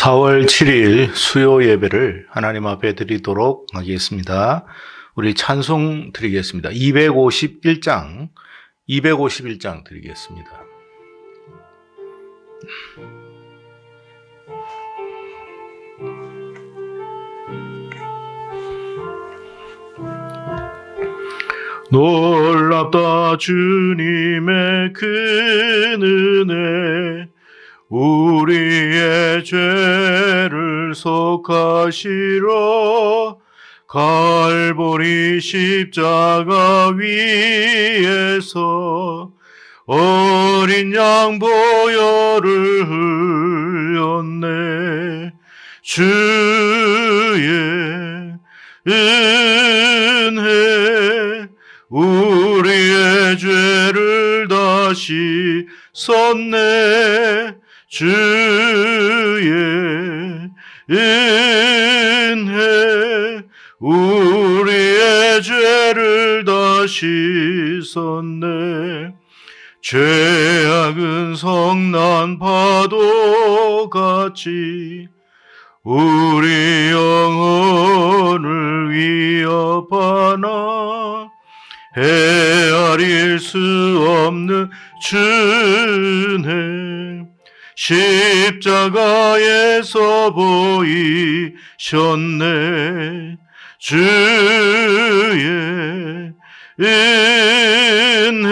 4월 7일 수요 예배를 하나님 앞에 드리도록 하겠습니다. 우리 찬송 드리겠습니다. 251장 드리겠습니다. 놀랍다 주님의 큰 은혜, 우리의 죄를 속하시러 갈보리 십자가 위에서 어린 양 보혈을 흘렸네. 주의 은혜 우리의 죄를 다시 썼네. 주의 은혜 우리의 죄를 다시 썼네. 죄악은 성난 파도같이 우리 영혼을 위협하나 헤아릴 수 없는 주님 십자가에서 보이셨네. 주의 은혜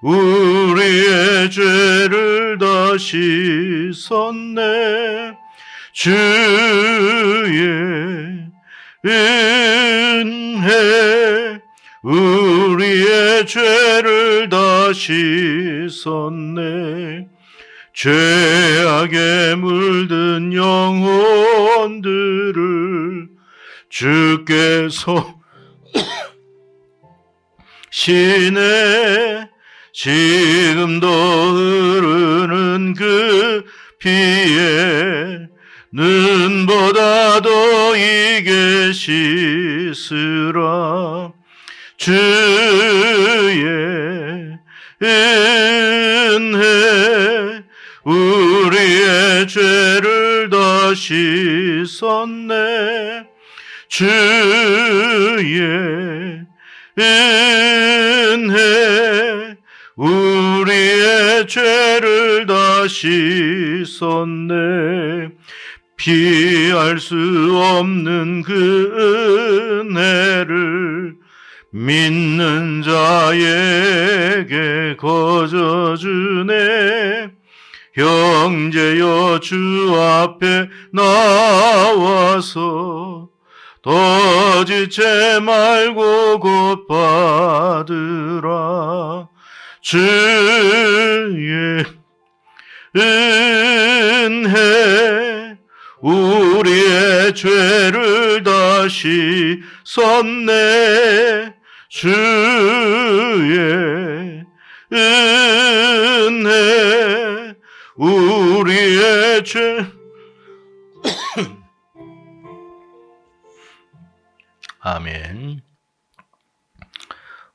우리의 죄를 다시 썼네. 주의 은혜 우리의 죄를 다시 썼네. 죄악에 물든 영혼들을 주께서 신의 지금도 흐르는 그 피에 눈보다도 이게 씻으라. 주의 은혜 우리의 죄를 다시 썼네. 주의 은혜 우리의 죄를 다시 썼네. 피할 수 없는 그 은혜를 믿는 자에게 거저주네. 형제여 주 앞에 나와서 더 지체 말고 곧 받으라. 주의 은혜 우리의 죄를 다시 썼네. 주의 은혜 우리의 죄 아멘.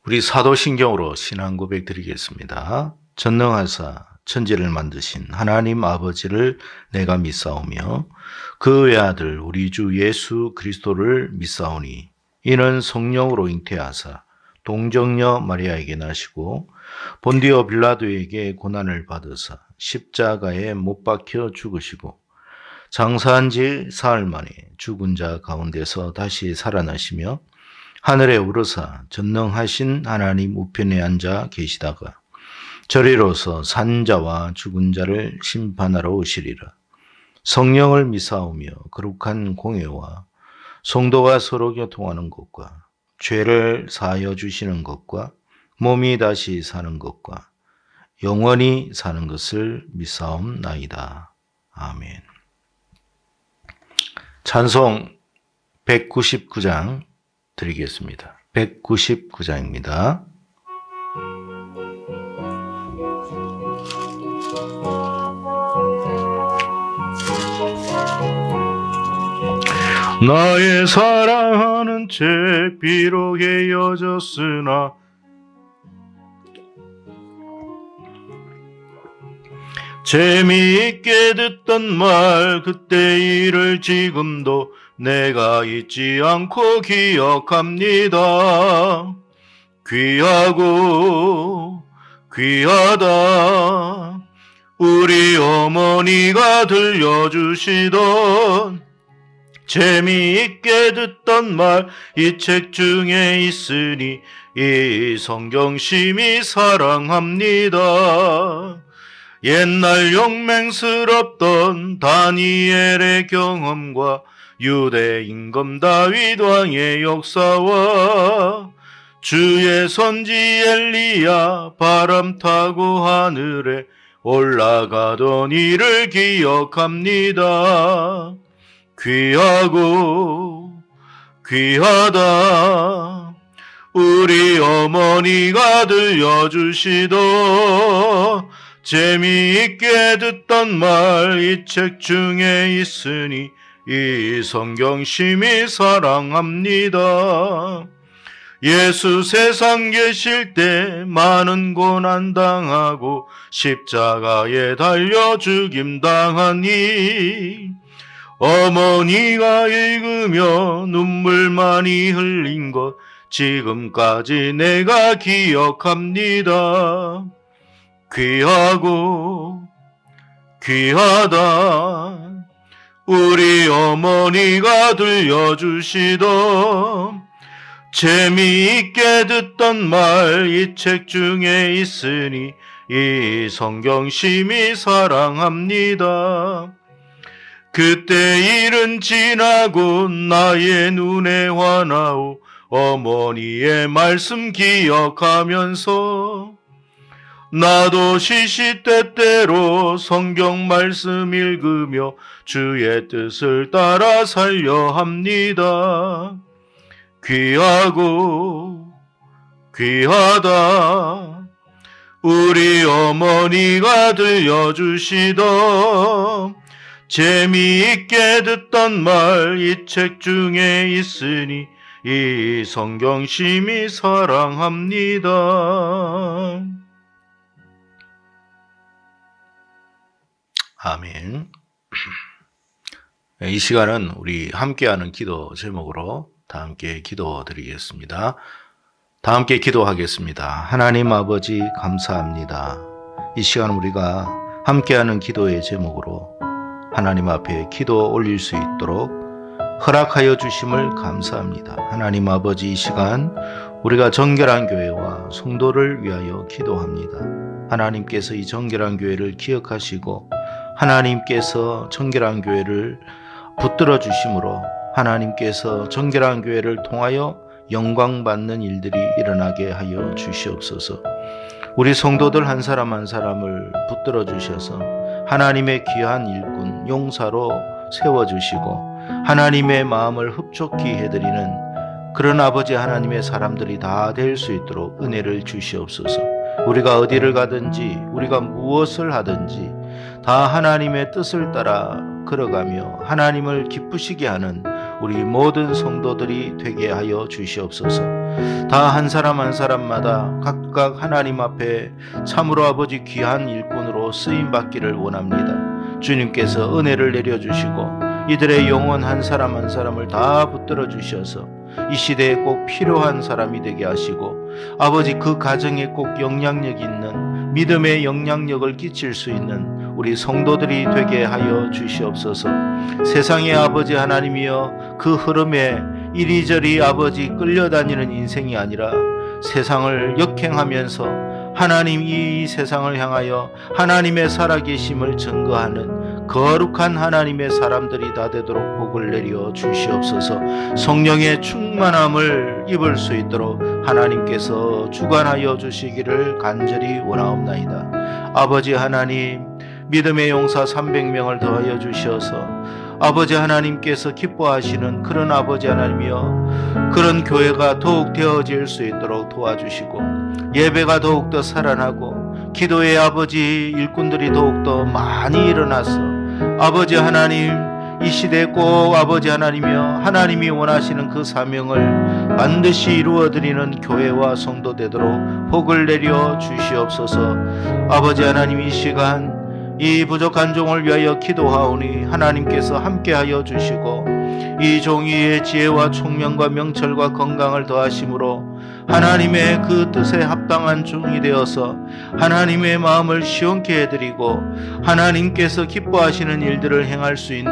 우리 사도신경으로 신앙 고백 드리겠습니다. 전능하사 천지를 만드신 하나님 아버지를 내가 믿사오며 그 외아들 우리 주 예수 그리스도를 믿사오니 이는 성령으로 잉태하사 동정녀 마리아에게 나시고 본디오 빌라도에게 고난을 받으사 십자가에 못 박혀 죽으시고 장사한 지 사흘 만에 죽은 자 가운데서 다시 살아나시며 하늘에 오르사 전능하신 하나님 우편에 앉아 계시다가 저리로서 산 자와 죽은 자를 심판하러 오시리라. 성령을 믿사오며 거룩한 공회와 성도가 서로 교통하는 것과 죄를 사하여 주시는 것과 몸이 다시 사는 것과 영원히 사는 것을 믿사옵나이다. 아멘. 찬송 199장 드리겠습니다. 199장입니다. 나의 사랑하는 채 비록 헤어졌으나 재미있게 듣던 말 그때 일을 지금도 내가 잊지 않고 기억합니다. 귀하고 귀하다 우리 어머니가 들려주시던 재미있게 듣던 말 이 책 중에 있으니 이 성경 심히 사랑합니다. 옛날 용맹스럽던 다니엘의 경험과 유대 임금 다윗 왕의 역사와 주의 선지 엘리야 바람 타고 하늘에 올라가던 일을 기억합니다. 귀하고 귀하다 우리 어머니가 들려주시던 재미있게 듣던 말 이 책 중에 있으니 이 성경 심히 사랑합니다. 예수 세상 계실 때 많은 고난 당하고 십자가에 달려 죽임 당하니 어머니가 읽으며 눈물 많이 흘린 것 지금까지 내가 기억합니다. 귀하고 귀하다 우리 어머니가 들려주시던 재미있게 듣던 말 이 책 중에 있으니 이 성경 심히 사랑합니다. 그때 일은 지나고 나의 눈에 환하오 어머니의 말씀 기억하면서 나도 시시때때로 성경 말씀 읽으며 주의 뜻을 따라 살려 합니다. 귀하고 귀하다 우리 어머니가 들려주시던 재미있게 듣던 말 이 책 중에 있으니 이 성경 심히 사랑합니다. 아멘. 이 시간은 우리 함께하는 기도 제목으로 다 함께 기도드리겠습니다. 다 함께 기도하겠습니다. 하나님 아버지 감사합니다. 이 시간 우리가 함께하는 기도의 제목으로 하나님 앞에 기도 올릴 수 있도록 허락하여 주심을 감사합니다. 하나님 아버지 이 시간 우리가 정결한 교회와 성도를 위하여 기도합니다. 하나님께서 이 정결한 교회를 기억하시고 하나님께서 정결한 교회를 붙들어 주심으로 하나님께서 정결한 교회를 통하여 영광받는 일들이 일어나게 하여 주시옵소서. 우리 성도들 한 사람 한 사람을 붙들어 주셔서 하나님의 귀한 일꾼 용사로 세워주시고 하나님의 마음을 흡족히 해드리는 그런 아버지 하나님의 사람들이 다 될 수 있도록 은혜를 주시옵소서. 우리가 어디를 가든지 우리가 무엇을 하든지 다 하나님의 뜻을 따라 걸어가며 하나님을 기쁘시게 하는 우리 모든 성도들이 되게 하여 주시옵소서. 다 한 사람 한 사람마다 각각 하나님 앞에 참으로 아버지 귀한 일꾼으로 쓰임받기를 원합니다. 주님께서 은혜를 내려주시고 이들의 영혼 한 사람 한 사람을 다 붙들어 주셔서 이 시대에 꼭 필요한 사람이 되게 하시고 아버지 그 가정에 꼭 영향력 있는 믿음의 영향력을 끼칠 수 있는 우리 성도들이 되게 하여 주시옵소서. 세상의 아버지 하나님이여 그 흐름에 이리저리 아버지 끌려다니는 인생이 아니라 세상을 역행하면서 하나님 이 세상을 향하여 하나님의 살아계심을 증거하는 거룩한 하나님의 사람들이 다 되도록 복을 내려 주시옵소서. 성령의 충만함을 입을 수 있도록 하나님께서 주관하여 주시기를 간절히 원하옵나이다. 아버지 하나님 믿음의 용사 300명을 더하여 주셔서 아버지 하나님께서 기뻐하시는 그런 아버지 하나님이여 그런 교회가 더욱 되어질 수 있도록 도와주시고 예배가 더욱더 살아나고 기도의 아버지 일꾼들이 더욱더 많이 일어나서 아버지 하나님 이 시대에 꼭 아버지 하나님이여 하나님이 원하시는 그 사명을 반드시 이루어드리는 교회와 성도 되도록 복을 내려 주시옵소서. 아버지 하나님 이 시간 이 부족한 종을 위하여 기도하오니 하나님께서 함께하여 주시고 이 종이의 지혜와 총명과 명철과 건강을 더하심으로 하나님의 그 뜻에 합당한 종이 되어서 하나님의 마음을 시원케 해드리고 하나님께서 기뻐하시는 일들을 행할 수 있는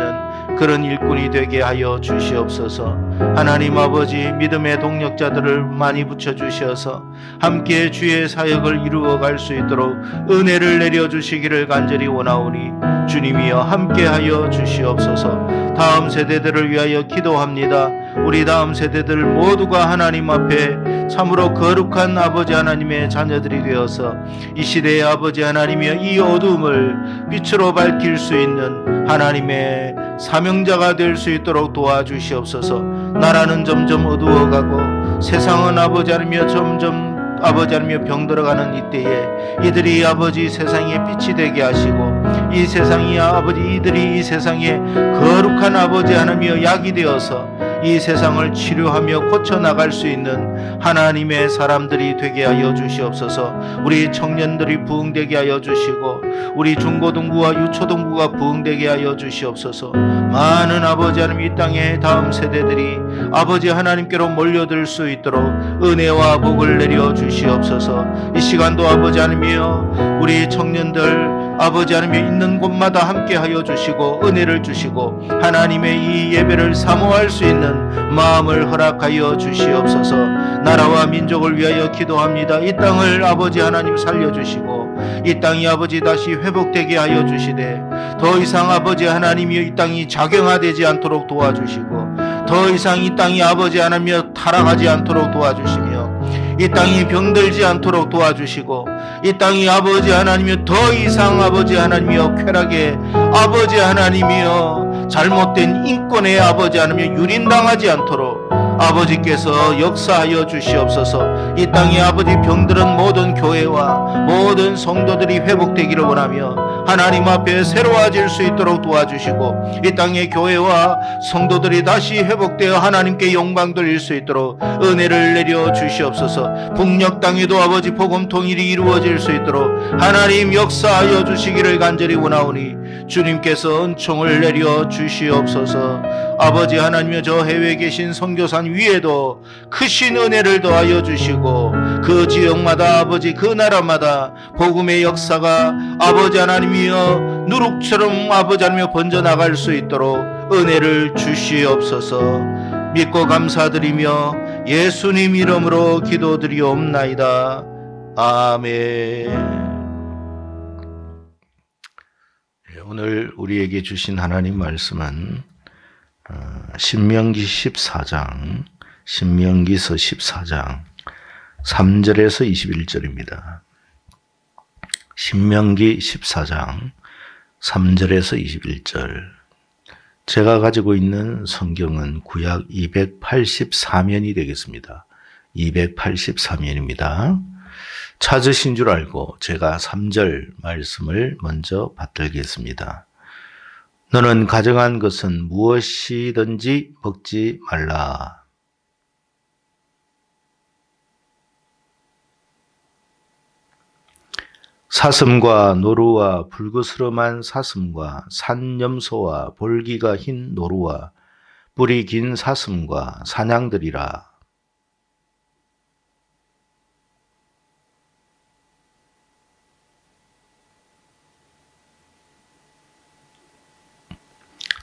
그런 일꾼이 되게 하여 주시옵소서. 하나님 아버지, 믿음의 동력자들을 많이 붙여주셔서 함께 주의 사역을 이루어갈 수 있도록 은혜를 내려주시기를 간절히 원하오니 주님이여 함께하여 주시옵소서. 다음 세대들을 위하여 기도합니다. 우리 다음 세대들 모두가 하나님 앞에 참으로 거룩한 아버지 하나님의 자녀들이 되어서 이 시대의 아버지 하나님이여 이 어둠을 빛으로 밝힐 수 있는 하나님의 사명자가 될 수 있도록 도와주시옵소서. 나라는 점점 어두워가고 세상은 아버지 하나님이여 점점 아버지 하나님이여 병들어가는 이때에 이들이 아버지 세상의 빛이 되게 하시고 이 세상이 아버지 이들이 이 세상에 거룩한 아버지 하나님이여 약이 되어서 이 세상을 치료하며 고쳐나갈 수 있는 하나님의 사람들이 되게 하여 주시옵소서. 우리 청년들이 부흥되게 하여 주시고 우리 중고등부와 유초등부가 부흥되게 하여 주시옵소서. 많은 아버지 하나님 이 땅의 다음 세대들이 아버지 하나님께로 몰려들 수 있도록 은혜와 복을 내려 주시옵소서. 이 시간도 아버지 하나님이여 우리 청년들 아버지 하나님이 있는 곳마다 함께 하여 주시고 은혜를 주시고 하나님의 이 예배를 사모할 수 있는 마음을 허락하여 주시옵소서. 나라와 민족을 위하여 기도합니다. 이 땅을 아버지 하나님 살려주시고 이 땅이 아버지 다시 회복되게 하여 주시되 더 이상 아버지 하나님이 이 땅이 작용화되지 않도록 도와주시고 더 이상 이 땅이 아버지 하나님이여 타락하지 않도록 도와주시며 이 땅이 병들지 않도록 도와주시고 이 땅이 아버지 하나님이여 더 이상 아버지 하나님이여 쾌락에 아버지 하나님이여 잘못된 인권에 아버지 하나님이여 유린당하지 않도록 아버지께서 역사하여 주시옵소서. 이 땅에 아버지 병들은 모든 교회와 모든 성도들이 회복되기를 원하며 하나님 앞에 새로워질 수 있도록 도와주시고 이 땅의 교회와 성도들이 다시 회복되어 하나님께 영광 돌릴 수 있도록 은혜를 내려 주시옵소서. 북녘 땅에도 아버지 복음 통일이 이루어질 수 있도록 하나님 역사하여 주시기를 간절히 원하오니 주님께서 은총을 내려 주시옵소서. 아버지 하나님여 저 해외에 계신 선교사 위에도 크신 은혜를 더하여 주시고 그 지역마다 아버지 그 나라마다 복음의 역사가 아버지 하나님이여 누룩처럼 아버지 하나님이여 번져나갈 수 있도록 은혜를 주시옵소서. 믿고 감사드리며 예수님 이름으로 기도드리옵나이다. 아멘. 오늘 우리에게 주신 하나님 말씀은 신명기 14장, 신명기서 14장 3절에서 21절입니다. 신명기 14장 3절에서 21절. 제가 가지고 있는 성경은 구약 284면이 되겠습니다. 284면입니다. 찾으신 줄 알고 제가 3절 말씀을 먼저 받들겠습니다. 너는 가정한 것은 무엇이든지 먹지 말라. 사슴과 노루와 불그스름한 사슴과 산염소와 볼기가 흰 노루와 뿔이 긴 사슴과 사냥들이라.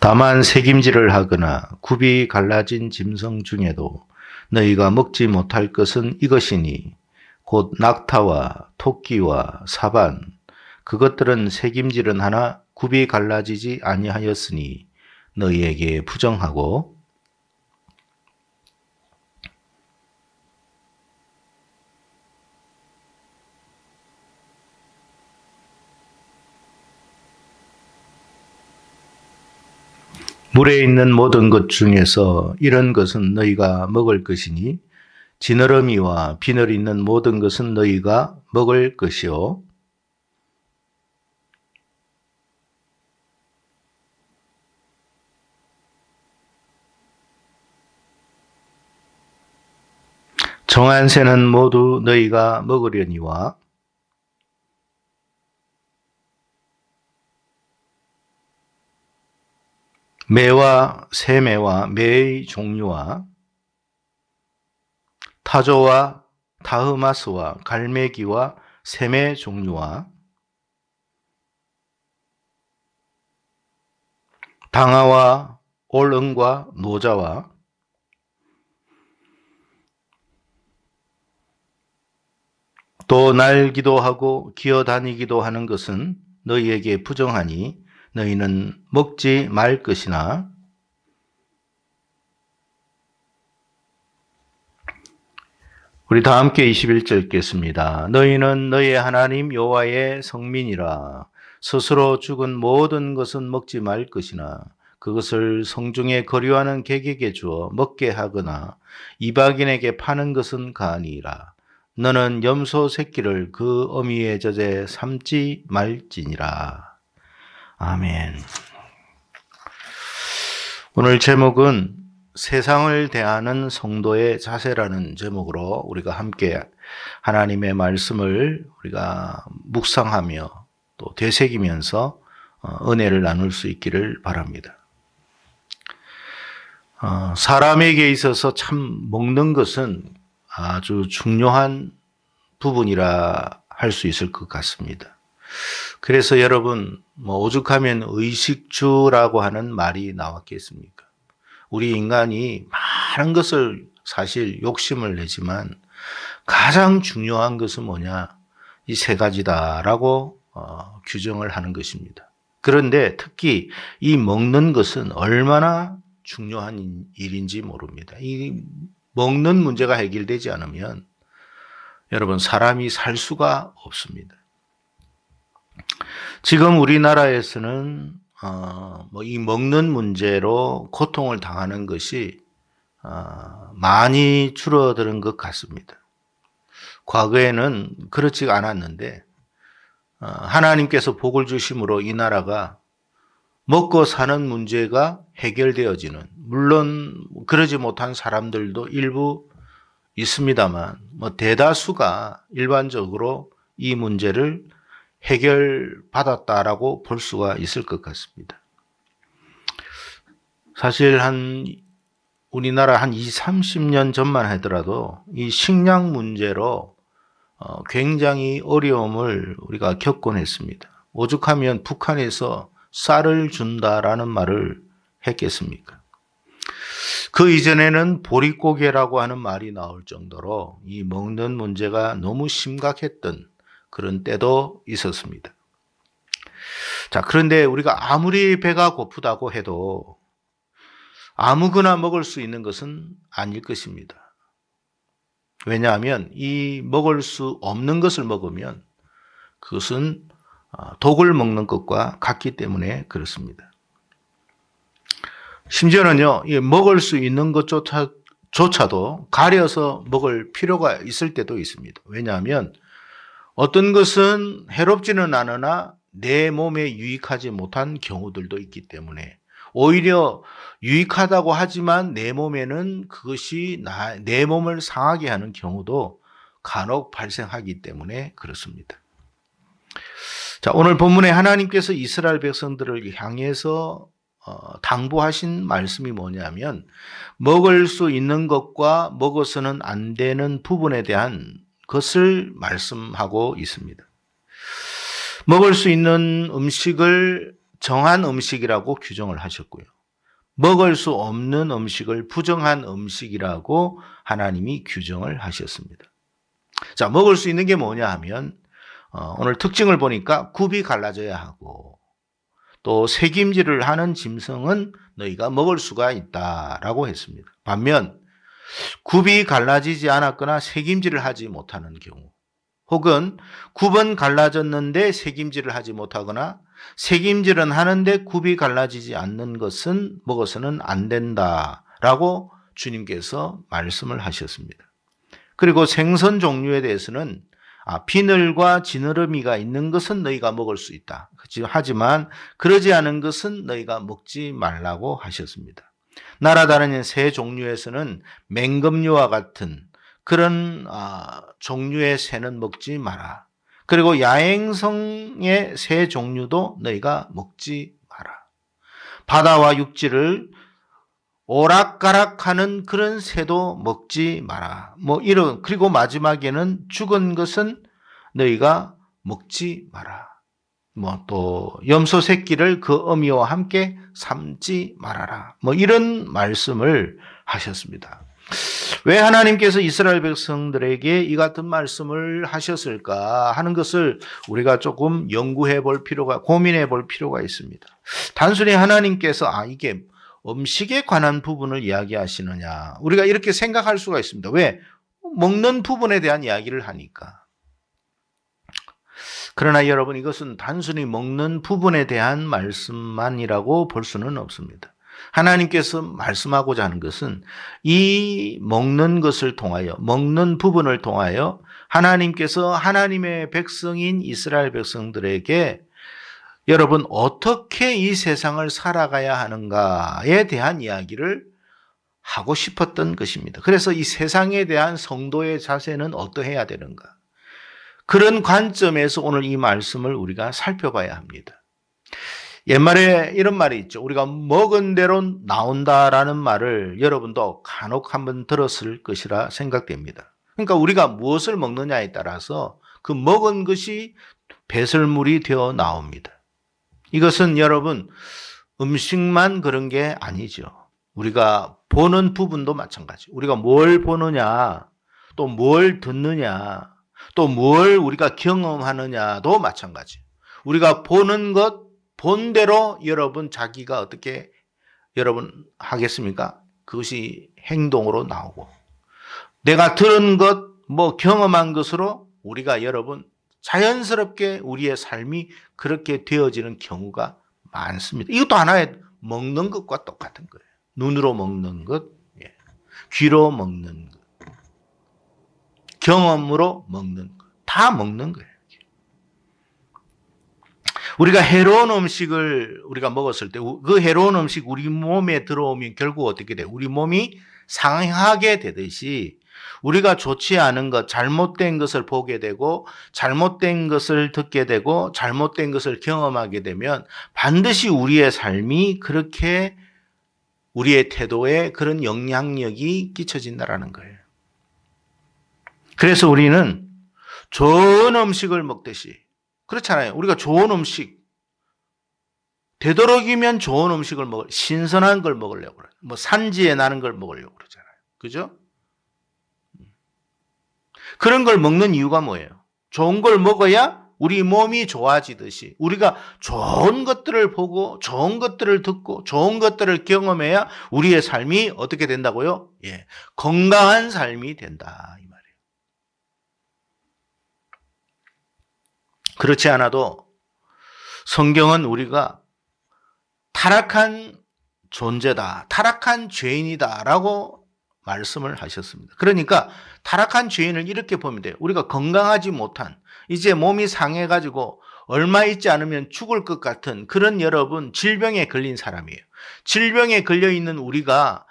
다만 새김질을 하거나 굽이 갈라진 짐승 중에도 너희가 먹지 못할 것은 이것이니 곧 낙타와 토끼와 사반 그것들은 새김질은 하나 굽이 갈라지지 아니하였으니 너희에게 부정하고 물에 있는 모든 것 중에서 이런 것은 너희가 먹을 것이니 지느러미와 비늘 있는 모든 것은 너희가 먹을 것이요 정한 새는 모두 너희가 먹으려니와 매와 새매와 매의 종류와 타조와 타흐마스와 갈매기와 새매 종류와 방아와 올응과 노자와 또 날기도 하고 기어다니기도 하는 것은 너희에게 부정하니 너희는 먹지 말 것이나 우리 다 함께 21절 읽겠습니다. 너희는 너희 하나님 여호와의 성민이라. 스스로 죽은 모든 것은 먹지 말 것이나 그것을 성중에 거류하는 객에게 주어 먹게 하거나 이방인에게 파는 것은 가니라. 너는 염소 새끼를 그 어미의 젖에 삶지 말지니라. 아멘. 오늘 제목은 세상을 대하는 성도의 자세라는 제목으로 우리가 함께 하나님의 말씀을 우리가 묵상하며 또 되새기면서 은혜를 나눌 수 있기를 바랍니다. 사람에게 있어서 참 먹는 것은 아주 중요한 부분이라 할 수 있을 것 같습니다. 그래서 여러분, 오죽하면 의식주라고 하는 말이 나왔겠습니까? 우리 인간이 많은 것을 사실 욕심을 내지만 가장 중요한 것은 뭐냐? 이 세 가지다라고 규정을 하는 것입니다. 그런데 특히 이 먹는 것은 얼마나 중요한 일인지 모릅니다. 이 먹는 문제가 해결되지 않으면 여러분 사람이 살 수가 없습니다. 지금 우리나라에서는 이 먹는 문제로 고통을 당하는 것이 많이 줄어드는 것 같습니다. 과거에는 그렇지 않았는데 하나님께서 복을 주심으로 이 나라가 먹고 사는 문제가 해결되어지는, 물론 그러지 못한 사람들도 일부 있습니다만 대다수가 일반적으로 이 문제를 해결받았다라고 볼 수가 있을 것 같습니다. 사실 우리나라 한 20, 30년 전만 하더라도 이 식량 문제로 굉장히 어려움을 우리가 겪곤 했습니다. 오죽하면 북한에서 쌀을 준다라는 말을 했겠습니까? 그 이전에는 보릿고개라고 하는 말이 나올 정도로 이 먹는 문제가 너무 심각했던 그런 때도 있었습니다. 자, 그런데 우리가 아무리 배가 고프다고 해도 아무거나 먹을 수 있는 것은 아닐 것입니다. 왜냐하면 이 먹을 수 없는 것을 먹으면 그것은 독을 먹는 것과 같기 때문에 그렇습니다. 심지어는요, 먹을 수 있는 것조차도 가려서 먹을 필요가 있을 때도 있습니다. 왜냐하면 어떤 것은 해롭지는 않으나 내 몸에 유익하지 못한 경우들도 있기 때문에 오히려 유익하다고 하지만 내 몸에는 그것이 내 몸을 상하게 하는 경우도 간혹 발생하기 때문에 그렇습니다. 자, 오늘 본문에 하나님께서 이스라엘 백성들을 향해서 당부하신 말씀이 뭐냐면 먹을 수 있는 것과 먹어서는 안 되는 부분에 대한 것을 말씀하고 있습니다. 먹을 수 있는 음식을 정한 음식이라고 규정을 하셨고요. 먹을 수 없는 음식을 부정한 음식이라고 하나님이 규정을 하셨습니다. 자, 먹을 수 있는 게 뭐냐 하면 오늘 특징을 보니까 굽이 갈라져야 하고 또 새김질을 하는 짐승은 너희가 먹을 수가 있다라고 했습니다. 반면 굽이 갈라지지 않았거나 새김질을 하지 못하는 경우, 혹은 굽은 갈라졌는데 새김질을 하지 못하거나 새김질은 하는데 굽이 갈라지지 않는 것은 먹어서는 안 된다라고 주님께서 말씀을 하셨습니다. 그리고 생선 종류에 대해서는 비늘과 지느러미가 있는 것은 너희가 먹을 수 있다. 하지만 그러지 않은 것은 너희가 먹지 말라고 하셨습니다. 날아다니는 새 종류에서는 맹금류와 같은 그런 종류의 새는 먹지 마라. 그리고 야행성의 새 종류도 너희가 먹지 마라. 바다와 육지를 오락가락하는 그런 새도 먹지 마라. 그리고 마지막에는 죽은 것은 너희가 먹지 마라. 또 염소 새끼를 그 어미와 함께 삶지 말아라. 이런 말씀을 하셨습니다. 왜 하나님께서 이스라엘 백성들에게 이 같은 말씀을 하셨을까 하는 것을 우리가 조금 고민해 볼 필요가 있습니다. 단순히 하나님께서 이게 음식에 관한 부분을 이야기하시느냐, 우리가 이렇게 생각할 수가 있습니다. 왜? 먹는 부분에 대한 이야기를 하니까. 그러나 여러분, 이것은 단순히 먹는 부분에 대한 말씀만이라고 볼 수는 없습니다. 하나님께서 말씀하고자 하는 것은 이 먹는 것을 통하여, 먹는 부분을 통하여 하나님께서 하나님의 백성인 이스라엘 백성들에게 여러분 어떻게 이 세상을 살아가야 하는가에 대한 이야기를 하고 싶었던 것입니다. 그래서 이 세상에 대한 성도의 자세는 어떠해야 되는가, 그런 관점에서 오늘 이 말씀을 우리가 살펴봐야 합니다. 옛말에 이런 말이 있죠. 우리가 먹은 대로 나온다라는 말을 여러분도 간혹 한번 들었을 것이라 생각됩니다. 그러니까 우리가 무엇을 먹느냐에 따라서 그 먹은 것이 배설물이 되어 나옵니다. 이것은 여러분 음식만 그런 게 아니죠. 우리가 보는 부분도 마찬가지. 우리가 뭘 보느냐, 또 뭘 듣느냐, 또 뭘 우리가 경험하느냐도 마찬가지. 우리가 보는 것 본대로 여러분 자기가 어떻게 여러분 하겠습니까? 그것이 행동으로 나오고, 내가 들은 것, 경험한 것으로 우리가 여러분 자연스럽게 우리의 삶이 그렇게 되어지는 경우가 많습니다. 이것도 하나의 먹는 것과 똑같은 거예요. 눈으로 먹는 것, 귀로 먹는 것, 경험으로 먹는 것, 다 먹는 거예요. 우리가 해로운 음식을 우리가 먹었을 때 그 해로운 음식 우리 몸에 들어오면 결국 어떻게 돼요? 우리 몸이 상하게 되듯이 우리가 좋지 않은 것, 잘못된 것을 보게 되고 잘못된 것을 듣게 되고 잘못된 것을 경험하게 되면 반드시 우리의 삶이 그렇게 우리의 태도에 그런 영향력이 끼쳐진다는 거예요. 그래서 우리는 좋은 음식을 먹듯이, 그렇잖아요. 우리가 좋은 음식, 되도록이면 좋은 음식을 신선한 걸 먹으려고 그래요. 산지에 나는 걸 먹으려고 그러잖아요. 그죠? 그런 걸 먹는 이유가 뭐예요? 좋은 걸 먹어야 우리 몸이 좋아지듯이 우리가 좋은 것들을 보고 좋은 것들을 듣고 좋은 것들을 경험해야 우리의 삶이 어떻게 된다고요? 건강한 삶이 된다, 이 말이에요. 그렇지 않아도 성경은 우리가 타락한 존재다, 타락한 죄인이다라고 말씀을 하셨습니다. 그러니까 타락한 죄인을 이렇게 보면 돼요. 우리가 건강하지 못한, 이제 몸이 상해가지고 얼마 있지 않으면 죽을 것 같은 그런 여러분 질병에 걸린 사람이에요. 질병에 걸려있는 우리가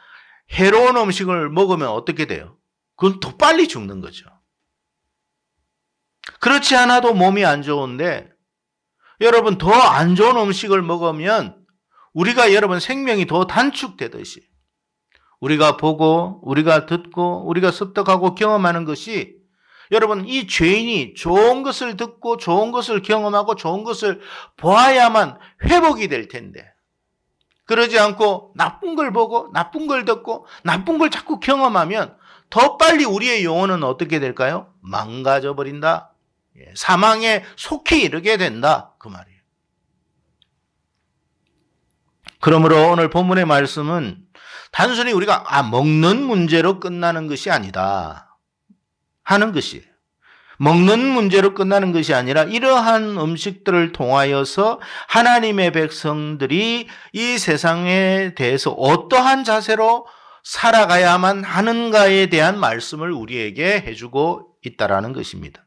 해로운 음식을 먹으면 어떻게 돼요? 그건 더 빨리 죽는 거죠. 그렇지 않아도 몸이 안 좋은데 여러분 더 안 좋은 음식을 먹으면 우리가 여러분 생명이 더 단축되듯이 우리가 보고 우리가 듣고 우리가 습득하고 경험하는 것이 여러분 이 죄인이 좋은 것을 듣고 좋은 것을 경험하고 좋은 것을 보아야만 회복이 될 텐데 그러지 않고 나쁜 걸 보고 나쁜 걸 듣고 나쁜 걸 자꾸 경험하면 더 빨리 우리의 영혼은 어떻게 될까요? 망가져 버린다. 사망에 속히 이르게 된다. 그 말이에요. 그러므로 오늘 본문의 말씀은 단순히 우리가 먹는 문제로 끝나는 것이 아니다 하는 것이에요. 먹는 문제로 끝나는 것이 아니라 이러한 음식들을 통하여서 하나님의 백성들이 이 세상에 대해서 어떠한 자세로 살아가야만 하는가에 대한 말씀을 우리에게 해주고 있다라는 것입니다.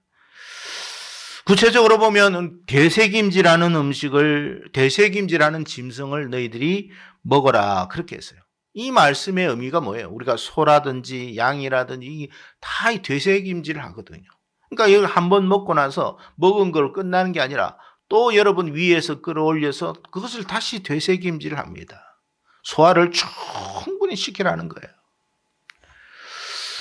구체적으로 보면 대새김질하는 음식을, 대새김질하는 짐승을 너희들이 먹어라 그렇게 했어요. 이 말씀의 의미가 뭐예요? 우리가 소라든지 양이라든지 다 되새김질을 하거든요. 그러니까 이걸 한번 먹고 나서 먹은 걸 끝나는 게 아니라 또 여러분 위에서 끌어올려서 그것을 다시 되새김질합니다. 소화를 충분히 시키라는 거예요.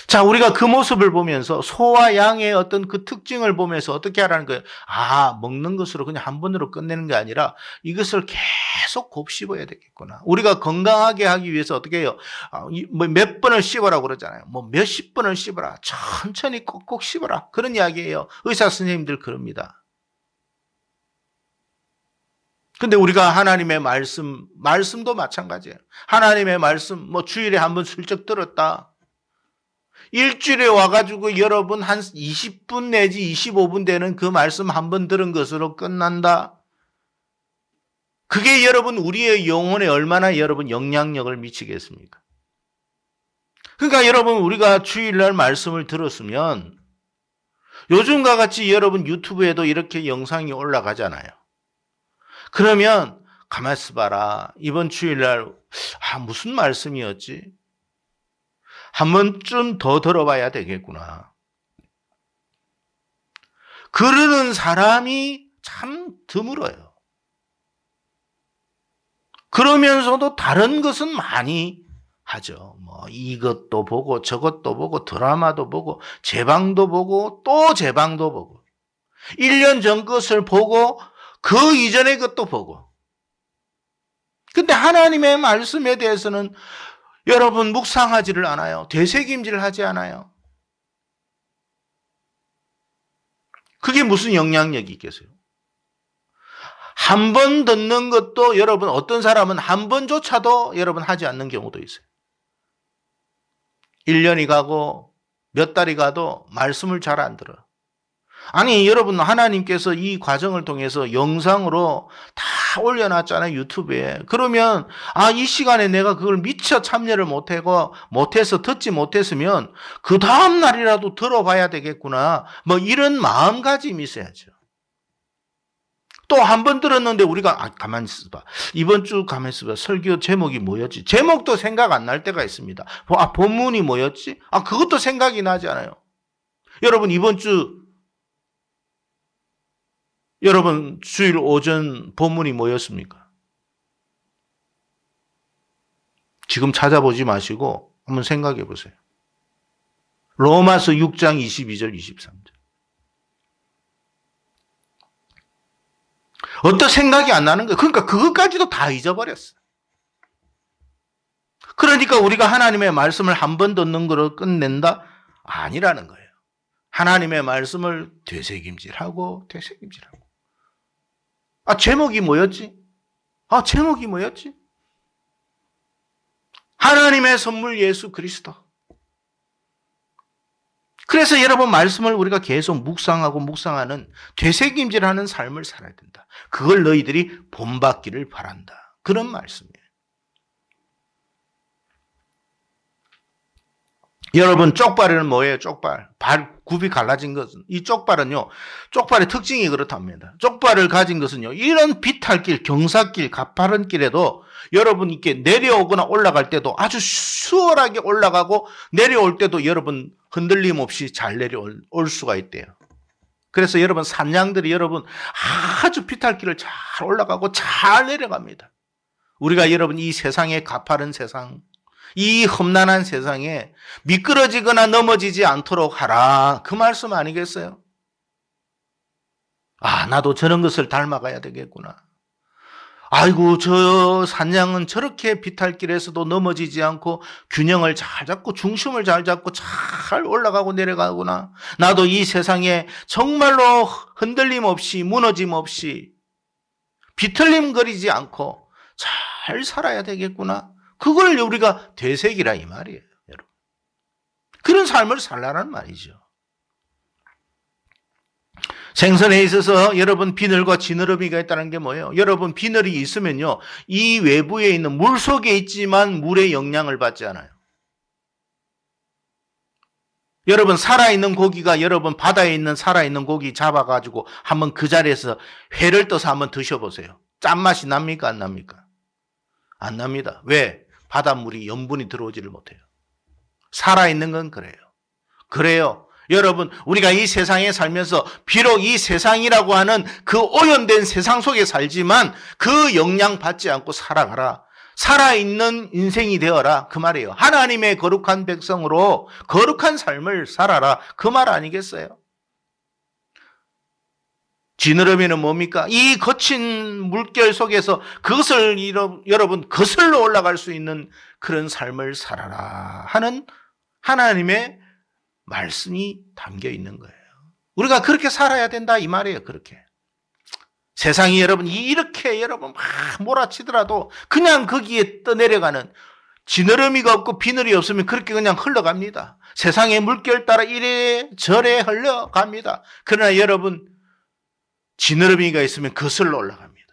자, 우리가 그 모습을 보면서 소와 양의 어떤 그 특징을 보면서 어떻게 하라는 거예요? 아, 먹는 것으로 그냥 한 번으로 끝내는 게 아니라 이것을 계속 곱씹어야 되겠구나. 우리가 건강하게 하기 위해서 어떻게 해요? 몇 번을 씹으라고 그러잖아요. 뭐 몇십 번을 씹어라. 천천히 꼭꼭 씹어라. 그런 이야기예요. 의사 선생님들 그럽니다. 근데 우리가 하나님의 말씀도 마찬가지예요. 하나님의 말씀, 뭐 주일에 한 번 슬쩍 들었다. 일주일에 와가지고 여러분 한 20분 내지 25분 되는 그 말씀 한 번 들은 것으로 끝난다. 그게 여러분 우리의 영혼에 얼마나 여러분 영향력을 미치겠습니까? 그러니까 여러분 우리가 주일날 말씀을 들었으면 요즘과 같이 여러분 유튜브에도 이렇게 영상이 올라가잖아요. 그러면 가만 있어 봐라. 이번 주일날 무슨 말씀이었지? 한 번쯤 더 들어봐야 되겠구나. 그러는 사람이 참 드물어요. 그러면서도 다른 것은 많이 하죠. 뭐 이것도 보고 저것도 보고 드라마도 보고 제방도 보고 또 제방도 보고 1년 전 것을 보고 그 이전의 것도 보고. 근데 하나님의 말씀에 대해서는 여러분 묵상하지를 않아요. 되새김질을 하지 않아요. 그게 무슨 영향력이 있겠어요? 한 번 듣는 것도 여러분 어떤 사람은 한 번조차도 여러분 하지 않는 경우도 있어요. 1년이 가고 몇 달이 가도 말씀을 잘 안 들어요. 아니 여러분 하나님께서 이 과정을 통해서 영상으로 다 올려놨잖아요. 유튜브에. 그러면 이 시간에 내가 그걸 미처 참여를 못해서 듣지 못했으면 그 다음 날이라도 들어봐야 되겠구나. 뭐 이런 마음가짐이 있어야죠. 또 한 번 들었는데 우리가 가만히 있어봐. 이번 주 가만히 있어봐. 설교 제목이 뭐였지? 제목도 생각 안 날 때가 있습니다. 본문이 뭐였지? 그것도 생각이 나지 않아요. 여러분 이번 주 여러분 주일 오전 본문이 뭐였습니까? 지금 찾아보지 마시고 한번 생각해 보세요. 로마서 6장 22절 23절. 어떤 생각이 안 나는 거예요. 그러니까 그것까지도 다 잊어버렸어. 그러니까 우리가 하나님의 말씀을 한 번 듣는 거로 끝낸다? 아니라는 거예요. 하나님의 말씀을 되새김질하고 되새김질하고. 제목이 뭐였지? 제목이 뭐였지? 하나님의 선물 예수 그리스도. 그래서 여러분 말씀을 우리가 계속 묵상하고 묵상하는 되새김질하는 삶을 살아야 된다. 그걸 너희들이 본받기를 바란다. 그런 말씀이에요. 여러분 쪽발은 뭐예요? 쪽발. 굽이 갈라진 것은. 이 쪽발은요. 쪽발의 특징이 그렇답니다. 쪽발을 가진 것은요. 이런 비탈길, 경사길, 가파른 길에도 여러분 이렇게 내려오거나 올라갈 때도 아주 수월하게 올라가고 내려올 때도 여러분 흔들림 없이 잘 내려올 수가 있대요. 그래서 여러분 산양들이 여러분 아주 비탈길을 잘 올라가고 잘 내려갑니다. 우리가 여러분 이 세상의 가파른 세상, 이 험난한 세상에 미끄러지거나 넘어지지 않도록 하라. 그 말씀 아니겠어요? 나도 저런 것을 닮아가야 되겠구나. 아이고 저 산양은 저렇게 비탈길에서도 넘어지지 않고 균형을 잘 잡고 중심을 잘 잡고 잘 올라가고 내려가구나. 나도 이 세상에 정말로 흔들림 없이 무너짐 없이 비틀림거리지 않고 잘 살아야 되겠구나. 그걸 우리가 되새기라 이 말이에요. 여러분. 그런 삶을 살라는 말이죠. 생선에 있어서 여러분 비늘과 지느러미가 있다는 게 뭐예요? 여러분 비늘이 있으면요. 이 외부에 있는 물 속에 있지만 물의 영향을 받지 않아요. 여러분 살아있는 고기가 여러분 바다에 있는 살아있는 고기 잡아가지고 한번 그 자리에서 회를 떠서 한번 드셔보세요. 짠맛이 납니까 안 납니까? 안 납니다. 왜? 바닷물이 염분이 들어오지를 못해요. 살아있는 건 그래요. 그래요. 여러분, 우리가 이 세상에 살면서 비록 이 세상이라고 하는 그 오염된 세상 속에 살지만 그 영향 받지 않고 살아가라. 살아있는 인생이 되어라. 그 말이에요. 하나님의 거룩한 백성으로 거룩한 삶을 살아라. 그 말 아니겠어요? 지느러미는 뭡니까? 이 거친 물결 속에서 그것을 여러분 거슬러 올라갈 수 있는 그런 삶을 살아라 하는 하나님의 말씀이 담겨 있는 거예요. 우리가 그렇게 살아야 된다 이 말이에요. 그렇게. 세상이 여러분 이렇게 여러분 막 몰아치더라도 그냥 거기에 떠내려가는, 지느러미가 없고 비늘이 없으면 그렇게 그냥 흘러갑니다. 세상의 물결 따라 이래저래 흘러갑니다. 그러나 여러분 지느러미가 있으면 거슬러 올라갑니다.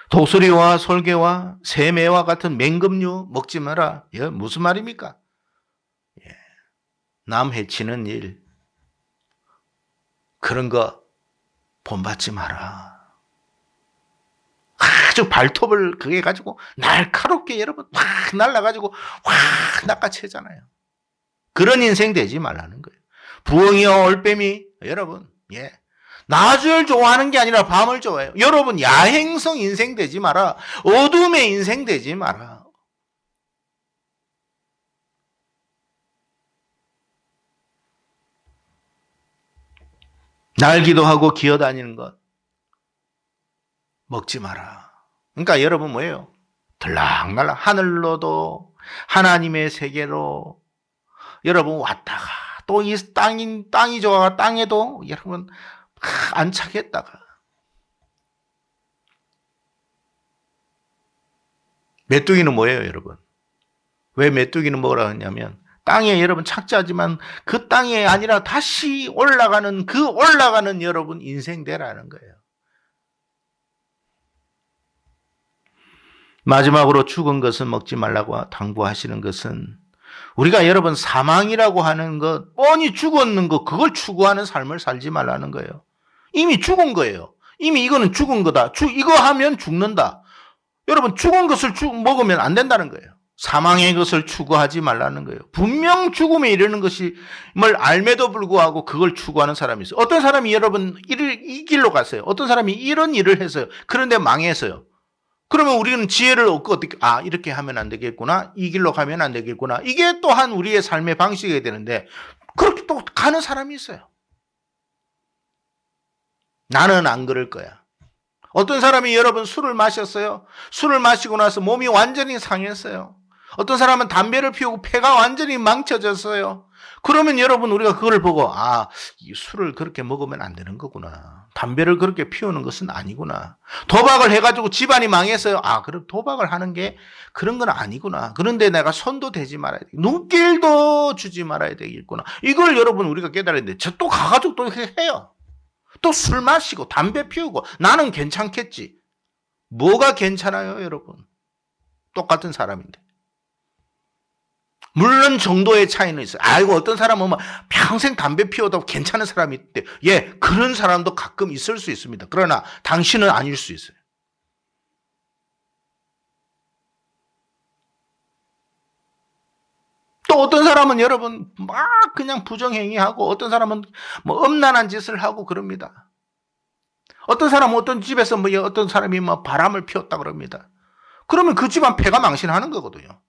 독수리와 솔개와 새매와 같은 맹금류 먹지 마라. 무슨 말입니까? 남 해치는 일, 그런 거 본받지 마라. 아주 발톱을 그게 가지고 날카롭게 여러분 확 날라가지고 확 낚아채잖아요. 그런 인생 되지 말라는 거예요. 부엉이와 올빼미 여러분, 낮을 좋아하는 게 아니라 밤을 좋아해요. 여러분 야행성 인생 되지 마라. 어둠의 인생 되지 마라. 날기도 하고 기어다니는 것 먹지 마라. 그러니까 여러분 뭐예요? 들락날락 하늘로도 하나님의 세계로 여러분 왔다가 또 이 땅이 좋아 땅에도 여러분 안착했다가. 메뚜기는 뭐예요 여러분? 왜 메뚜기는 뭐라 하냐면 땅에 여러분 착자지만 그 땅에 아니라 다시 올라가는 그 올라가는 여러분 인생 되라는 거예요. 마지막으로 죽은 것은 먹지 말라고 당부하시는 것은 우리가 여러분 사망이라고 하는 것, 뻔히 죽었는 것, 그걸 추구하는 삶을 살지 말라는 거예요. 이미 죽은 거예요. 이미 이거는 죽은 거다. 이거 하면 죽는다. 여러분 죽은 것을 먹으면 안 된다는 거예요. 사망의 것을 추구하지 말라는 거예요. 분명 죽음에 이르는 것임을 알매도 불구하고 그걸 추구하는 사람이 있어요. 어떤 사람이 여러분 이 길로 갔어요. 어떤 사람이 이런 일을 했어요. 그런데 망했어요. 그러면 우리는 지혜를 얻고 어떻게 이렇게 하면 안 되겠구나. 이 길로 가면 안 되겠구나. 이게 또한 우리의 삶의 방식이 되는데 그렇게 또 가는 사람이 있어요. 나는 안 그럴 거야. 어떤 사람이 여러분 술을 마셨어요. 술을 마시고 나서 몸이 완전히 상했어요. 어떤 사람은 담배를 피우고 폐가 완전히 망쳐졌어요. 그러면 여러분 우리가 그걸 보고 이 술을 그렇게 먹으면 안 되는 거구나. 담배를 그렇게 피우는 것은 아니구나. 도박을 해가지고 집안이 망했어요. 그럼 도박을 하는 게 그런 건 아니구나. 그런데 내가 손도 대지 말아야 돼. 눈길도 주지 말아야 되겠구나. 이걸 여러분 우리가 깨달아야 돼. 또 가가지고 또 해요. 또 술 마시고 담배 피우고 나는 괜찮겠지. 뭐가 괜찮아요 여러분? 똑같은 사람인데. 물론 정도의 차이는 있어요. 어떤 사람은 평생 담배 피워도 괜찮은 사람이 있대. 그런 사람도 가끔 있을 수 있습니다. 그러나 당신은 아닐 수 있어요. 또 어떤 사람은 여러분 막 그냥 부정행위하고 어떤 사람은 엄란한 짓을 하고 그럽니다. 어떤 사람은 어떤 집에서 어떤 사람이 바람을 피웠다 그럽니다. 그러면 그 집안 폐가 망신하는 거거든요.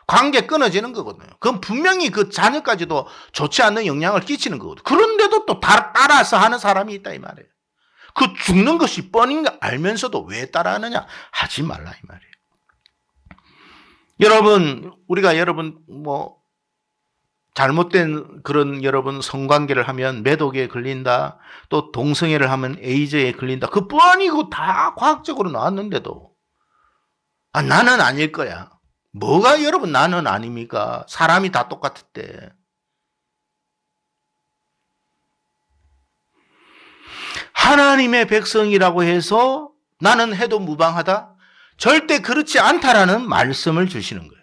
관계 끊어지는 거거든요. 그건 분명히 그 자녀까지도 좋지 않는 영향을 끼치는 거거든요. 그런데도 또 따라서 하는 사람이 있다 이 말이에요. 그 죽는 것이 뻔인 거 알면서도 왜 따라하느냐? 하지 말라 이 말이에요. 여러분 우리가 여러분 잘못된 그런 여러분 성관계를 하면 매독에 걸린다. 또 동성애를 하면 에이즈에 걸린다. 그 뻔히 그거 다 과학적으로 나왔는데도 나는 아닐 거야. 뭐가 여러분 나는 아닙니까? 사람이 다 똑같을 때. 하나님의 백성이라고 해서 나는 해도 무방하다? 절대 그렇지 않다라는 말씀을 주시는 거예요.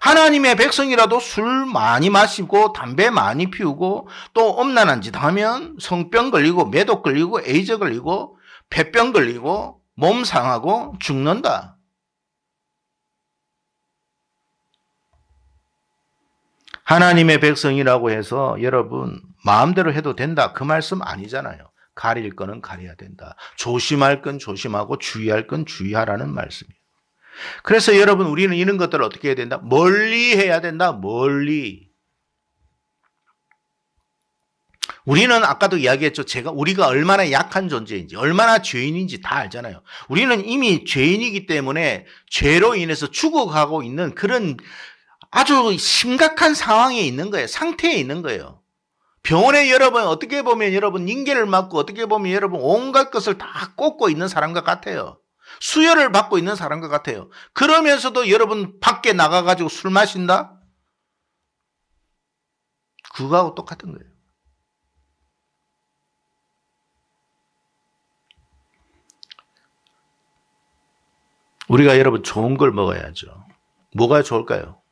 하나님의 백성이라도 술 많이 마시고 담배 많이 피우고 또 엄란한 짓 하면 성병 걸리고 매독 걸리고 에이즈 걸리고 폐병 걸리고 몸 상하고 죽는다. 하나님의 백성이라고 해서 여러분 마음대로 해도 된다 그 말씀 아니잖아요. 가릴 거는 가려야 된다. 조심할 건 조심하고 주의할 건 주의하라는 말씀이에요. 그래서 여러분 우리는 이런 것들을 어떻게 해야 된다? 멀리 해야 된다. 멀리. 우리는 아까도 이야기했죠. 우리가 얼마나 약한 존재인지, 얼마나 죄인인지 다 알잖아요. 우리는 이미 죄인이기 때문에 죄로 인해서 죽어가고 있는 그런 아주 심각한 상황에 있는 거예요. 상태에 있는 거예요. 병원에 여러분 어떻게 보면 여러분 링겔을 맞고 어떻게 보면 여러분 온갖 것을 다 꽂고 있는 사람과 같아요. 수혈을 받고 있는 사람과 같아요. 그러면서도 여러분 밖에 나가가지고 술 마신다? 그거하고 똑같은 거예요. 우리가 여러분 좋은 걸 먹어야죠. 뭐가 좋을까요?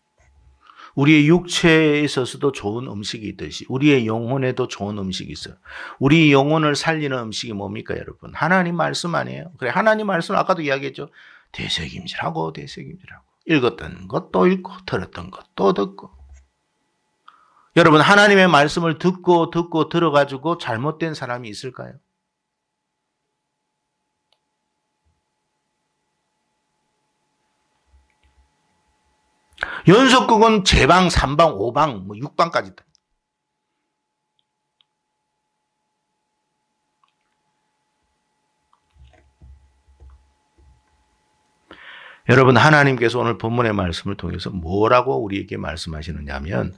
우리의 육체에 있어서도 좋은 음식이 있듯이 우리의 영혼에도 좋은 음식이 있어요. 우리 영혼을 살리는 음식이 뭡니까 여러분? 하나님 말씀 아니에요? 그래 하나님 말씀 아까도 이야기했죠. 되새김질하고 되새김질하고 읽었던 것도 읽고 들었던 것도 듣고 여러분 하나님의 말씀을 듣고 들어가지고 잘못된 사람이 있을까요? 연속극은 제방, 3방, 5방, 6방까지. 여러분 하나님께서 오늘 본문의 말씀을 통해서 뭐라고 우리에게 말씀하시느냐 하면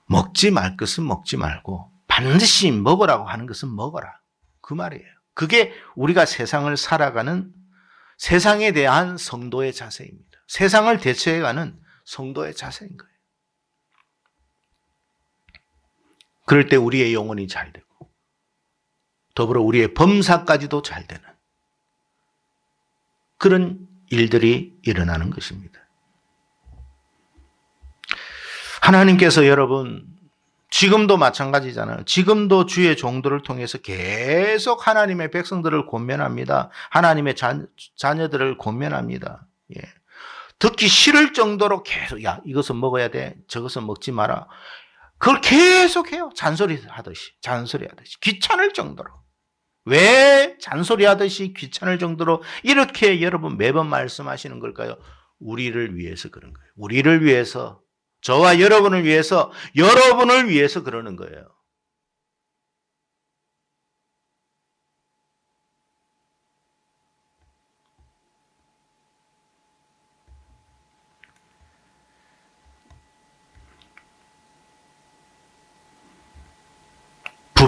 먹지 말 것은 먹지 말고 반드시 먹으라고 하는 것은 먹어라. 그 말이에요. 그게 우리가 세상을 살아가는 세상에 대한 성도의 자세입니다. 세상을 대처해가는 성도의 자세인 거예요. 그럴 때 우리의 영혼이 잘 되고 더불어 우리의 범사까지도 잘 되는 그런 일들이 일어나는 것입니다. 하나님께서 여러분 지금도 마찬가지잖아요. 지금도 주의 종들을 통해서 계속 하나님의 백성들을 권면합니다. 하나님의 자녀들을 권면합니다. 예. 듣기 싫을 정도로 계속 야 이것은 먹어야 돼. 저것은 먹지 마라. 그걸 계속해요. 잔소리하듯이 귀찮을 정도로. 왜 잔소리하듯이 귀찮을 정도로 이렇게 여러분 매번 말씀하시는 걸까요? 우리를 위해서 그런 거예요. 우리를 위해서 저와 여러분을 위해서 그러는 거예요.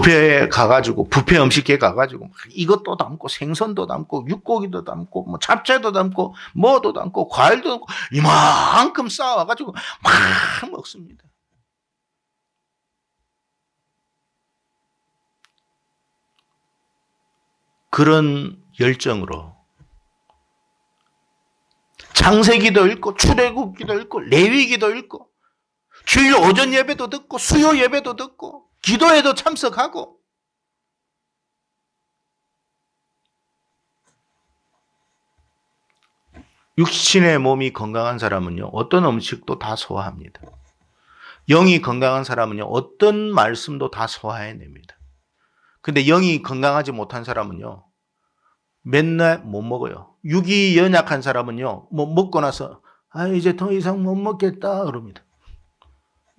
뷔페에 가가지고 뷔페 음식에 가가지고 이것도 담고 생선도 담고 육고기도 담고 뭐 잡채도 담고 뭐도 담고 과일도 담고 이만큼 쌓아와가지고 막 먹습니다. 그런 열정으로 창세기도 읽고 출애굽기도 읽고 레위기도 읽고 주일 오전 예배도 듣고 수요 예배도 듣고 기도에도 참석하고 육신의 몸이 건강한 사람은요 어떤 음식도 다 소화합니다. 영이 건강한 사람은요 어떤 말씀도 다 소화해냅니다. 근데 영이 건강하지 못한 사람은요 맨날 못 먹어요. 육이 연약한 사람은요 뭐 먹고 나서 이제 더 이상 못 먹겠다 그럽니다.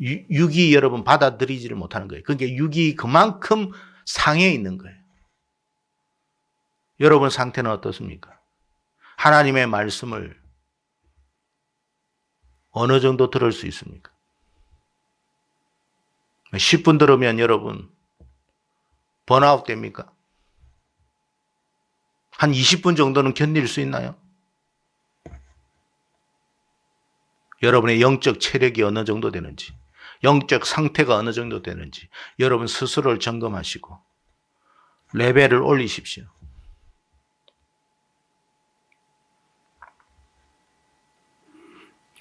육이 여러분 받아들이지를 못하는 거예요. 그러니까 육이 그만큼 상해 있는 거예요. 여러분 상태는 어떻습니까? 하나님의 말씀을 어느 정도 들을 수 있습니까? 10분 들으면 여러분 번아웃 됩니까? 한 20분 정도는 견딜 수 있나요? 여러분의 영적 체력이 어느 정도 되는지 영적 상태가 어느 정도 되는지 여러분 스스로를 점검하시고 레벨을 올리십시오.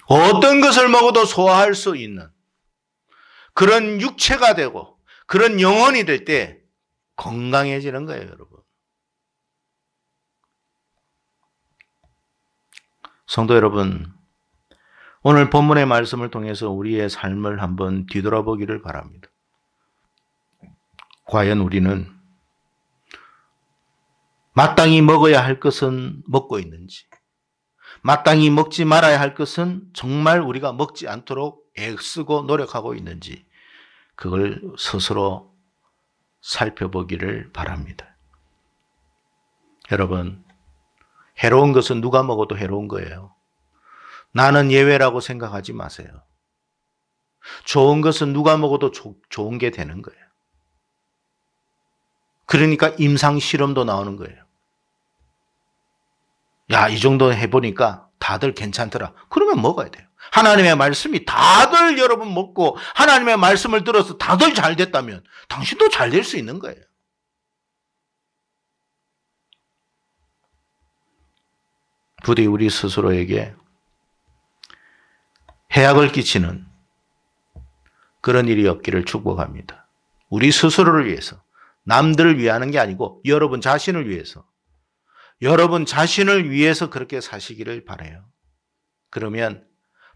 어떤 것을 먹어도 소화할 수 있는 그런 육체가 되고 그런 영혼이 될 때 건강해지는 거예요, 여러분. 성도 여러분, 오늘 본문의 말씀을 통해서 우리의 삶을 한번 뒤돌아보기를 바랍니다. 과연 우리는 마땅히 먹어야 할 것은 먹고 있는지, 마땅히 먹지 말아야 할 것은 정말 우리가 먹지 않도록 애쓰고 노력하고 있는지, 그걸 스스로 살펴보기를 바랍니다. 여러분, 해로운 것은 누가 먹어도 해로운 거예요. 나는 예외라고 생각하지 마세요. 좋은 것은 누가 먹어도 좋은 게 되는 거예요. 그러니까 임상 실험도 나오는 거예요. 야, 이 정도 해보니까 다들 괜찮더라. 그러면 먹어야 돼요. 하나님의 말씀이 다들 여러분 먹고 하나님의 말씀을 들어서 다들 잘 됐다면 당신도 잘 될 수 있는 거예요. 부디 우리 스스로에게 해악을 끼치는 그런 일이 없기를 축복합니다. 우리 스스로를 위해서, 남들을 위하는 게 아니고 여러분 자신을 위해서, 여러분 자신을 위해서 그렇게 사시기를 바라요. 그러면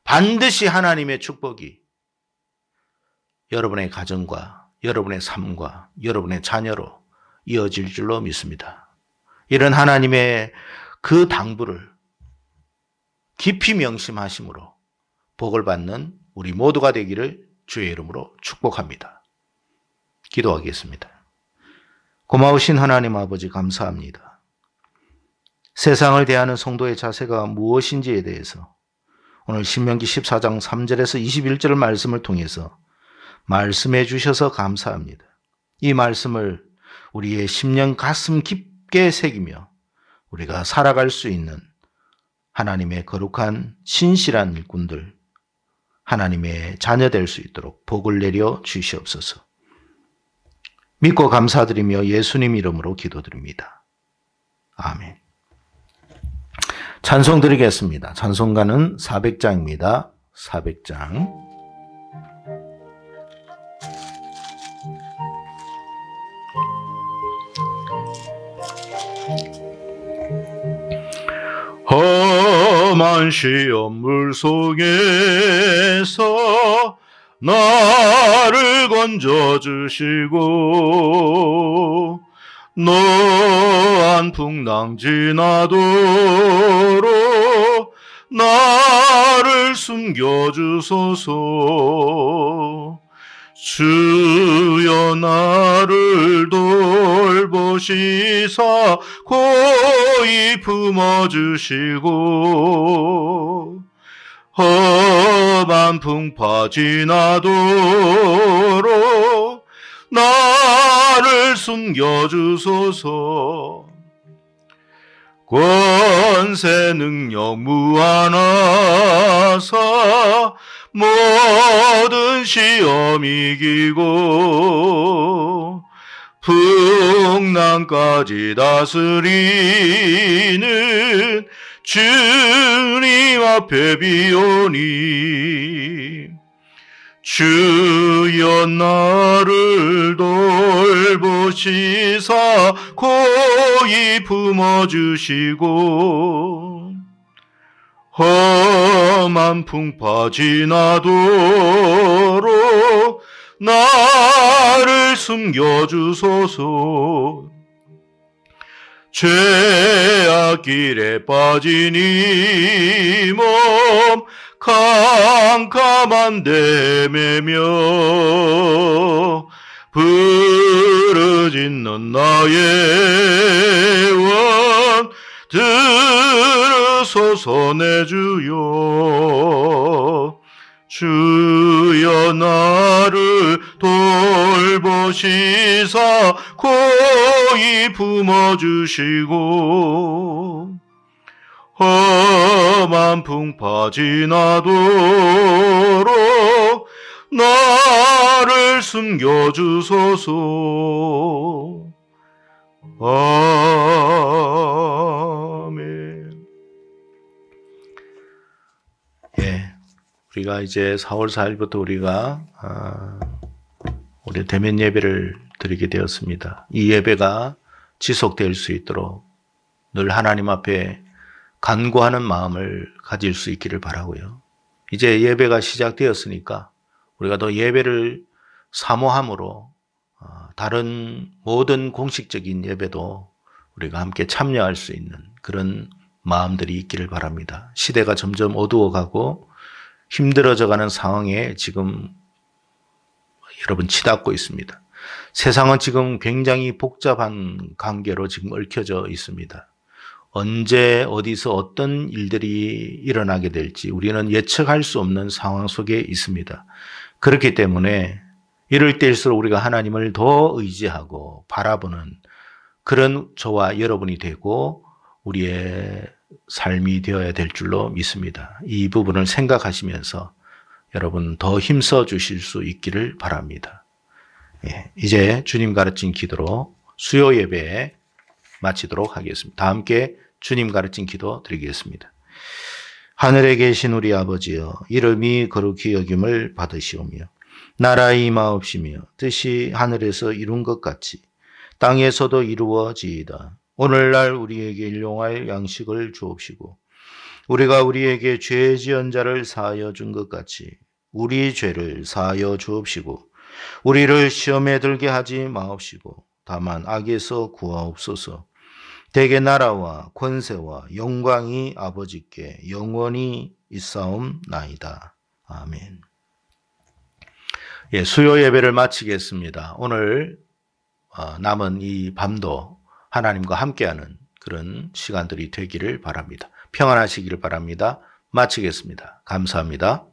반드시 하나님의 축복이 여러분의 가정과 여러분의 삶과 여러분의 자녀로 이어질 줄로 믿습니다. 이런 하나님의 그 당부를 깊이 명심하심으로 복을 받는 우리 모두가 되기를 주의 이름으로 축복합니다. 기도하겠습니다. 고마우신 하나님 아버지 감사합니다. 세상을 대하는 성도의 자세가 무엇인지에 대해서 오늘 신명기 14장 3절에서 21절 말씀을 통해서 말씀해 주셔서 감사합니다. 이 말씀을 우리의 심령 가슴 깊게 새기며 우리가 살아갈 수 있는 하나님의 거룩한 신실한 일꾼들, 하나님의 자녀 될 수 있도록 복을 내려 주시옵소서. 믿고 감사드리며 예수님 이름으로 기도드립니다. 아멘. 찬송 드리겠습니다. 찬송가는 400장입니다. 400장. 험한 시험물 속에서 나를 건져주시고 노한 풍랑 지나도록 나를 숨겨주소서. 주여 나를 돌보시사 고이 품어주시고 험한 풍파 지나도록 나를 숨겨주소서. 권세 능력 무한하사 모든 시험 이기고 풍랑까지 다스리는 주님 앞에 비오니 주여 나를 돌보시사 고이 품어주시고 험한 풍파 지나도록 나를 숨겨주소서. 죄악 길에 빠진 이 몸 캄캄한 데 매며 부르짖는 나의 원 들으소서 내 주여. 주여 나를 돌보시사 고이 품어주시고 험한 풍파 지나도록 나를 숨겨주소서. 아멘. 예, 우리가 이제 4월 4일부터 우리가 우리 대면 예배를 드리게 되었습니다. 이 예배가 지속될 수 있도록 늘 하나님 앞에 간구하는 마음을 가질 수 있기를 바라고요. 이제 예배가 시작되었으니까 우리가 더 예배를 사모함으로 다른 모든 공식적인 예배도 우리가 함께 참여할 수 있는 그런 마음들이 있기를 바랍니다. 시대가 점점 어두워가고 힘들어져가는 상황에 지금 여러분 치닫고 있습니다. 세상은 지금 굉장히 복잡한 관계로 지금 얽혀져 있습니다. 언제 어디서 어떤 일들이 일어나게 될지 우리는 예측할 수 없는 상황 속에 있습니다. 그렇기 때문에 이럴 때일수록 우리가 하나님을 더 의지하고 바라보는 그런 저와 여러분이 되고 우리의 삶이 되어야 될 줄로 믿습니다. 이 부분을 생각하시면서 여러분 더 힘써 주실 수 있기를 바랍니다. 이제 주님 가르친 기도로 수요 예배 마치도록 하겠습니다. 다 함께 주님 가르친 기도 드리겠습니다. 하늘에 계신 우리 아버지여, 이름이 거룩히 여김을 받으시오며 나라의 임하옵시며 뜻이 하늘에서 이룬 것 같이 땅에서도 이루어지이다. 오늘날 우리에게 일용할 양식을 주옵시고 우리가 우리에게 죄 지은 자를 사하여 준 것 같이 우리 죄를 사하여 주옵시고 우리를 시험에 들게 하지 마옵시고 다만 악에서 구하옵소서. 대개 나라와 권세와 영광이 아버지께 영원히 있사옵나이다. 아멘. 수요 예배를 마치겠습니다. 오늘 남은 이 밤도 하나님과 함께하는 그런 시간들이 되기를 바랍니다. 평안하시기를 바랍니다. 마치겠습니다. 감사합니다.